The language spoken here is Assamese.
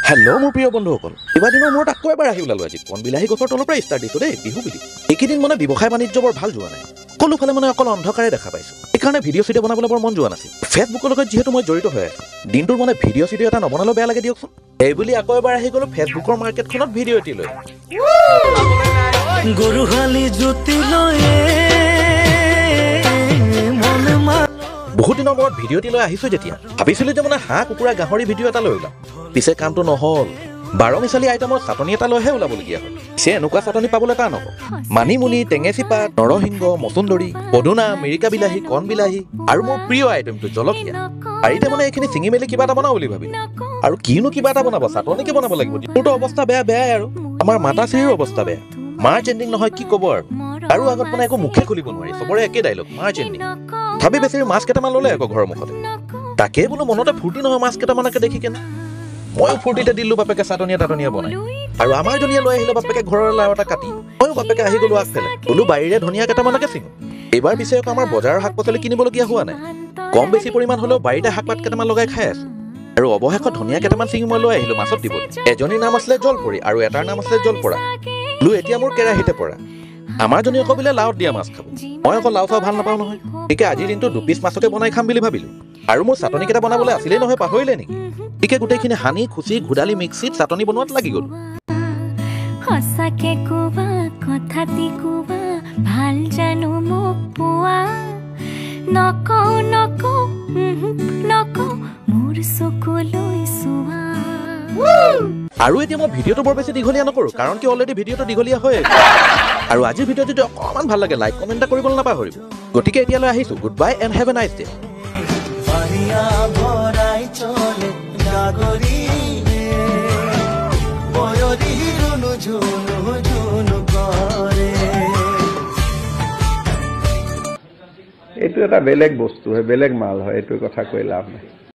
হেল্ল' মোৰ প্ৰিয় বন্ধুসকল, কেইবাদিনৰ মূৰত আকৌ এবাৰ আহি ওলালো আজি কণ বিলাহী গছৰ তলৰ পৰা ষ্টাৰ্ট দিছো দেই বিহু বুলি। এইকেইদিন মানে ব্যৱসায় বাণিজ্য বৰ ভাল যোৱা নাই, সকলোফালে মানে অকল অন্ধকাৰে দেখা পাইছো। সেইকাৰণে ভিডিঅ' চিডিঅ' বনাবলৈ বৰ মন যোৱা নাছিল। ফেচবুকৰ লগত যিহেতু মই জড়িত হৈ আছো, দিনটোৰ মানে ভিডিঅ' চিডিঅ' এটা নবনালেও বেয়া লাগে দিয়কচোন। এইবুলি আকৌ এবাৰ আহি গ'লো ফেচবুকৰ মাৰ্কেটখনত ভিডিঅ' এটি লৈ। বহুত দিনৰ মূৰত ভিডিঅ' এটি লৈ আহিছো যেতিয়া ভাবিছিলো যে মানে হাঁহ কুকুৰা গাহৰি ভিডিঅ' এটা লৈ ওলাম, পিছে কামটো নহ'ল। 12 মিছালী আইটেমৰ চাটনি এটা লৈহে ওলাবলগীয়া হ'ল। পিছে এনেকুৱা চাটনি পাবলৈ টান হ'ব। মানিমুনি, টেঙেচি পাত, নৰসিংহ, মচুন্দৰী, পদুনা, মিৰিকা বিলাহী, কণ বিলাহী আৰু মোৰ প্ৰিয় আইটেমটো জলকীয়া। পাৰিতে মানে এইখিনি চিঙি মেলি কিবা এটা বনাওঁ বুলি ভাবিলো। আৰু কিনো কিবা এটা বনাব, চাটনিকে বনাব লাগিব। মোৰতো অৱস্থা বেয়াই আৰু আমাৰ মাতাশ্ৰীৰো অৱস্থা বেয়া। মাৰ্চ এণ্ডিং নহয় কি ক'ব আৰু আগত মানে একো মুখে খুলিব নোৱাৰি, চবৰে একে ডাইলগ মাৰ্চ এণ্ডিং। ভাবি বেছি মাছ কেইটামান ল'লে আকৌ ঘৰৰ মুখতে। তাকে বোলো মনতে ফূৰ্তি নহয় মাছ কেইটামানকে দেখি কেনে ময়ো ফূৰ্তিতে দিলোঁ বাপেকে চাটনিয়া টাটনিয়া বনাই। আৰু আমাৰ জনীয়ে লৈ আহিলে বাপেকে ঘৰৰ লাও এটা কাটি। ময়ো বাপেকে আহি গ'লো আগফালে, বোলো বাৰীৰে ধনিয়া কেইটামানকে চিঙো। এইবাৰ পিছে আকৌ আমাৰ বজাৰৰ শাক পাচলি কিনিবলগীয়া হোৱা নাই, কম বেছি পৰিমাণ হ'লেও বাৰীতে শাক পাত কেইটামান লগাই খাই আছো। আৰু অৱশেষত ধনিয়া কেইটামান চিঙি মই লৈ আহিলো মাছত দিবলৈ। এজনীৰ নাম আছিলে জলপৰি আৰু এটাৰ নাম আছিলে জলপৰা। বোলো এতিয়া মোৰ কেৰাহীতে পৰা। আমাৰ জনী আকৌ বোলে লাওত দিয়া মাছ খাব, মই আকৌ লাও চাও ভাল নাপাওঁ নহয়। গতিকে আজিৰ দিনটো 2 পিচ মাছকে বনাই খাম বুলি ভাবিলো। আৰু মোৰ চাটনি কেইটা বনাবলৈ আছিলেই নহয়, পাহৰিলে নেকি? গতিকে গোটেইখিনি সানি খুচি ঘোদালি মিক্সিত চাটনি বনোৱাত লাগি গ'লো। আৰু এতিয়া মই ভিডিঅ'টো বৰ বেছি দীঘলীয়া নকৰো, কাৰণ কি অলৰেডি ভিডিঅ'টো দীঘলীয়া হৈ আছে। আৰু আজিৰ ভিডিঅ'টো যদি অকণমান ভাল লাগে লাইক কমেণ্ট এটা কৰিবলৈ নাপাহৰিব। গতিকে এতিয়ালৈ আহিছো, good bye and have a nice day. এইটো এটা বেলেগ বস্তু হয়, বেলেগ মাল হয়, এইটো কথা কৈ লাভ নাই।